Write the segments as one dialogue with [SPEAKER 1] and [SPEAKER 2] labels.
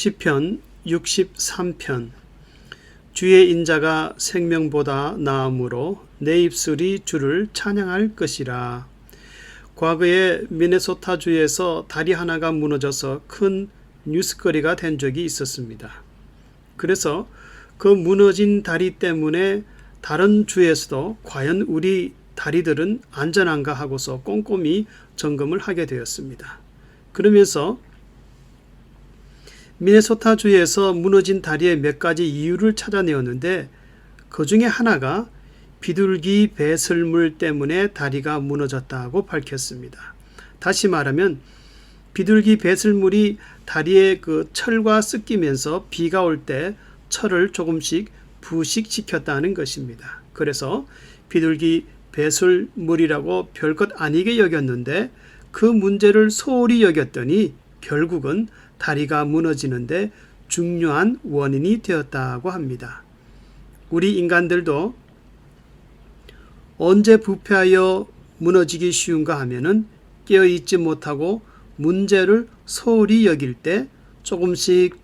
[SPEAKER 1] 시편 63편. 주의 인자가 생명보다 나음으로 내 입술이 주를 찬양할 것이라. 과거에 미네소타주에서 다리 하나가 무너져서 큰 뉴스거리가 된 적이 있었습니다. 그래서 그 무너진 다리 때문에 다른 주에서도 과연 우리 다리들은 안전한가 하고서 꼼꼼히 점검을 하게 되었습니다. 그러면서 미네소타주에서 무너진 다리의 몇 가지 이유를 찾아내었는데 그 중에 하나가 비둘기 배설물 때문에 다리가 무너졌다고 밝혔습니다. 다시 말하면 비둘기 배설물이 다리에 그 철과 섞이면서 비가 올 때 철을 조금씩 부식시켰다는 것입니다. 그래서 비둘기 배설물이라고 별것 아니게 여겼는데 그 문제를 소홀히 여겼더니 결국은 다리가 무너지는데 중요한 원인이 되었다고 합니다. 우리 인간들도 언제 부패하여 무너지기 쉬운가 하면은 깨어있지 못하고 문제를 소홀히 여길 때 조금씩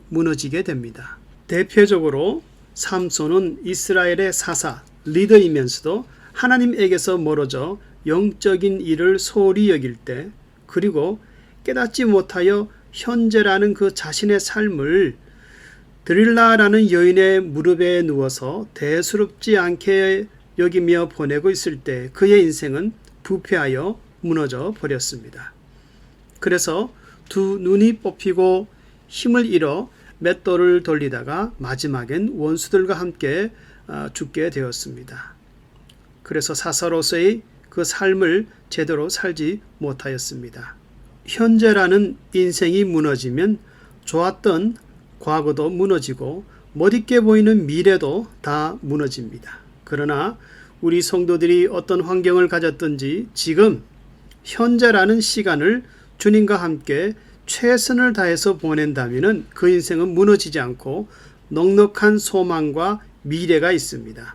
[SPEAKER 1] 무너지게 됩니다. 대표적으로 삼손은 이스라엘의 사사, 리더이면서도 하나님에게서 멀어져 영적인 일을 소홀히 여길 때, 그리고 깨닫지 못하여 현재라는 그 자신의 삶을 드릴라라는 여인의 무릎에 누워서 대수롭지 않게 여기며 보내고 있을 때 그의 인생은 부패하여 무너져 버렸습니다. 그래서 두 눈이 뽑히고 힘을 잃어 맷돌을 돌리다가 마지막엔 원수들과 함께 죽게 되었습니다. 그래서 사사로서의 그 삶을 제대로 살지 못하였습니다. 현재라는 인생이 무너지면 좋았던 과거도 무너지고 멋있게 보이는 미래도 다 무너집니다. 그러나 우리 성도들이 어떤 환경을 가졌든지 지금 현재라는 시간을 주님과 함께 최선을 다해서 보낸다면 그 인생은 무너지지 않고 넉넉한 소망과 미래가 있습니다.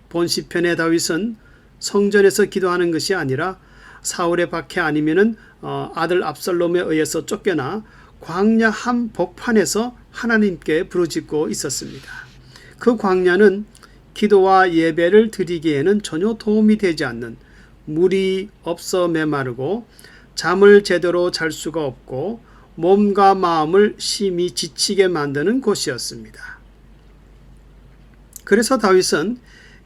[SPEAKER 1] 본 시편의 다윗은 성전에서 기도하는 것이 아니라 사울의 박해 아니면은 아들 압살롬에 의해서 쫓겨나 광야 한복판에서 하나님께 부르짖고 있었습니다. 그 광야는 기도와 예배를 드리기에는 전혀 도움이 되지 않는, 물이 없어 메마르고 잠을 제대로 잘 수가 없고 몸과 마음을 심히 지치게 만드는 곳이었습니다. 그래서 다윗은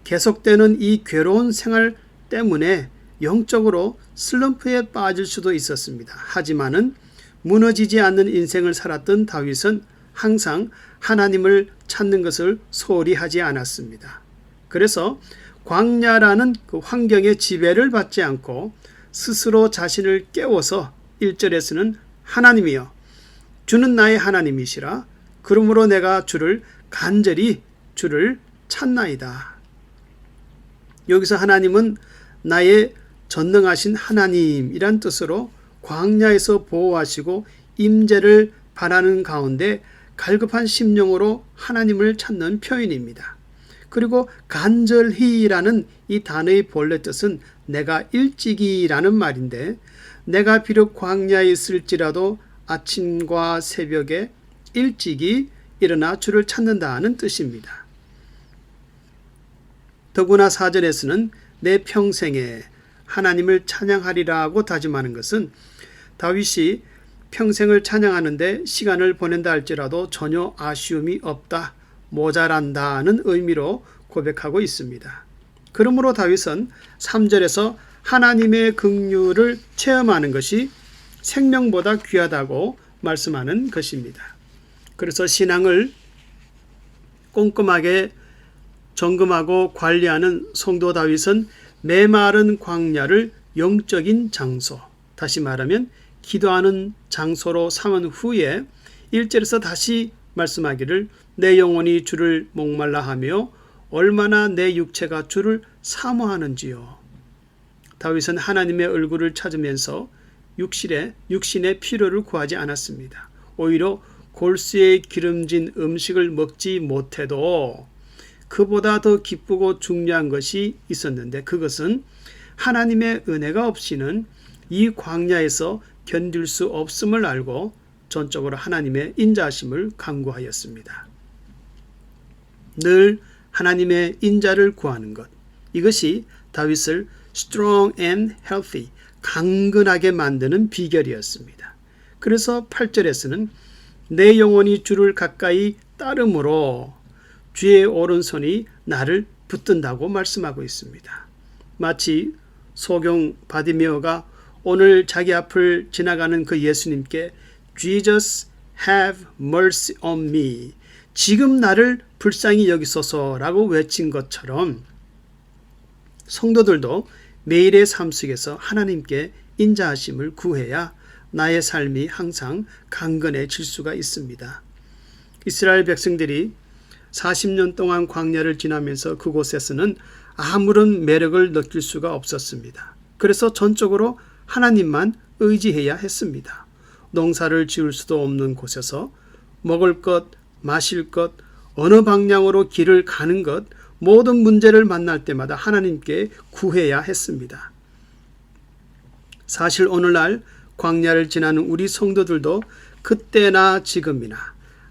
[SPEAKER 1] 계속되는 이 괴로운 생활 때문에 영적으로 슬럼프에 빠질 수도 있었습니다. 하지만은 무너지지 않는 인생을 살았던 다윗은 항상 하나님을 찾는 것을 소홀히 하지 않았습니다. 그래서 광야라는 그 환경의 지배를 받지 않고 스스로 자신을 깨워서 1절에서는 하나님이여 주는 나의 하나님이시라 그러므로 내가 주를 간절히 주를 찾나이다. 여기서 하나님은 나의 전능하신 하나님이란 뜻으로 광야에서 보호하시고 임재를 바라는 가운데 갈급한 심령으로 하나님을 찾는 표현입니다. 그리고 간절히라는 이 단어의 본래 뜻은 내가 일찍이라는 말인데, 내가 비록 광야에 있을지라도 아침과 새벽에 일찍이 일어나 주를 찾는다는 뜻입니다. 더구나 4절에서는 내 평생에 하나님을 찬양하리라고 다짐하는 것은 다윗이 평생을 찬양하는데 시간을 보낸다 할지라도 전혀 아쉬움이 없다, 모자란다는 의미로 고백하고 있습니다. 그러므로 다윗은 3절에서 하나님의 긍휼을 체험하는 것이 생명보다 귀하다고 말씀하는 것입니다. 그래서 신앙을 꼼꼼하게 점검하고 관리하는 성도 다윗은 메마른 광야를 영적인 장소, 다시 말하면 기도하는 장소로 삼은 후에 1절에서 다시 말씀하기를 내 영혼이 주를 목말라 하며 얼마나 내 육체가 주를 사모하는지요. 다윗은 하나님의 얼굴을 찾으면서 육신의 필요를 구하지 않았습니다. 오히려 골수에 기름진 음식을 먹지 못해도 그보다 더 기쁘고 중요한 것이 있었는데 그것은 하나님의 은혜가 없이는 이 광야에서 견딜 수 없음을 알고 전적으로 하나님의 인자하심을 간구하였습니다. 늘 하나님의 인자를 구하는 것, 이것이 다윗을 strong and healthy, 강건하게 만드는 비결이었습니다. 그래서 8절에서는 내 영혼이 주를 가까이 따름으로 주의 오른손이 나를 붙든다고 말씀하고 있습니다. 마치 소경 바디메오가 오늘 자기 앞을 지나가는 그 예수님께 Jesus have mercy on me, 지금 나를 불쌍히 여기소서라고 외친 것처럼 성도들도 매일의 삶 속에서 하나님께 인자하심을 구해야 나의 삶이 항상 강건해질 수가 있습니다. 이스라엘 백성들이 40년 동안 광야를 지나면서 그곳에서는 아무런 매력을 느낄 수가 없었습니다. 그래서 전적으로 하나님만 의지해야 했습니다. 농사를 지을 수도 없는 곳에서 먹을 것, 마실 것, 어느 방향으로 길을 가는 것, 모든 문제를 만날 때마다 하나님께 구해야 했습니다. 사실 오늘날 광야를 지나는 우리 성도들도 그때나 지금이나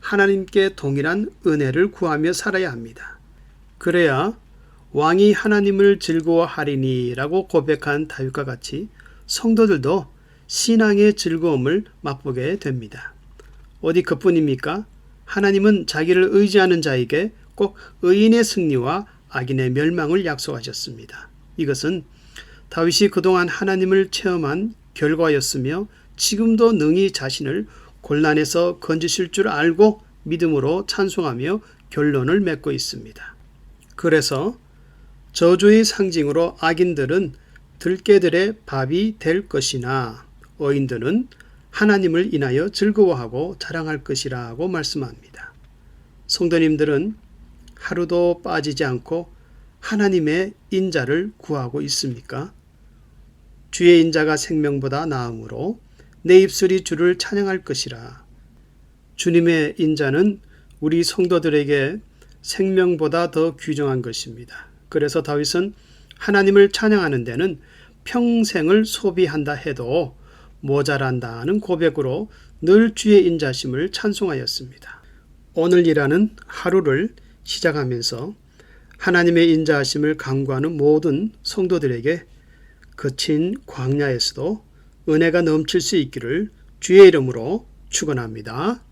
[SPEAKER 1] 하나님께 동일한 은혜를 구하며 살아야 합니다. 그래야 왕이 하나님을 즐거워하리니 라고 고백한 다윗과 같이 성도들도 신앙의 즐거움을 맛보게 됩니다. 어디 그뿐입니까? 하나님은 자기를 의지하는 자에게 꼭 의인의 승리와 악인의 멸망을 약속하셨습니다. 이것은 다윗이 그동안 하나님을 체험한 결과였으며 지금도 능히 자신을 곤란에서 건지실 줄 알고 믿음으로 찬송하며 결론을 맺고 있습니다. 그래서 저주의 상징으로 악인들은 들깨들의 밥이 될 것이나 의인들은 하나님을 인하여 즐거워하고 자랑할 것이라고 말씀합니다. 성도님들은 하루도 빠지지 않고 하나님의 인자를 구하고 있습니까? 주의 인자가 생명보다 나음으로 내 입술이 주를 찬양할 것이라. 주님의 인자는 우리 성도들에게 생명보다 더 귀중한 것입니다. 그래서 다윗은 하나님을 찬양하는 데는 평생을 소비한다 해도 모자란다는 고백으로 늘 주의 인자심을 찬송하였습니다. 오늘이라는 하루를 시작하면서 하나님의 인자하심을 간구하는 모든 성도들에게 거친 광야에서도 은혜가 넘칠 수 있기를 주의 이름으로 축원합니다.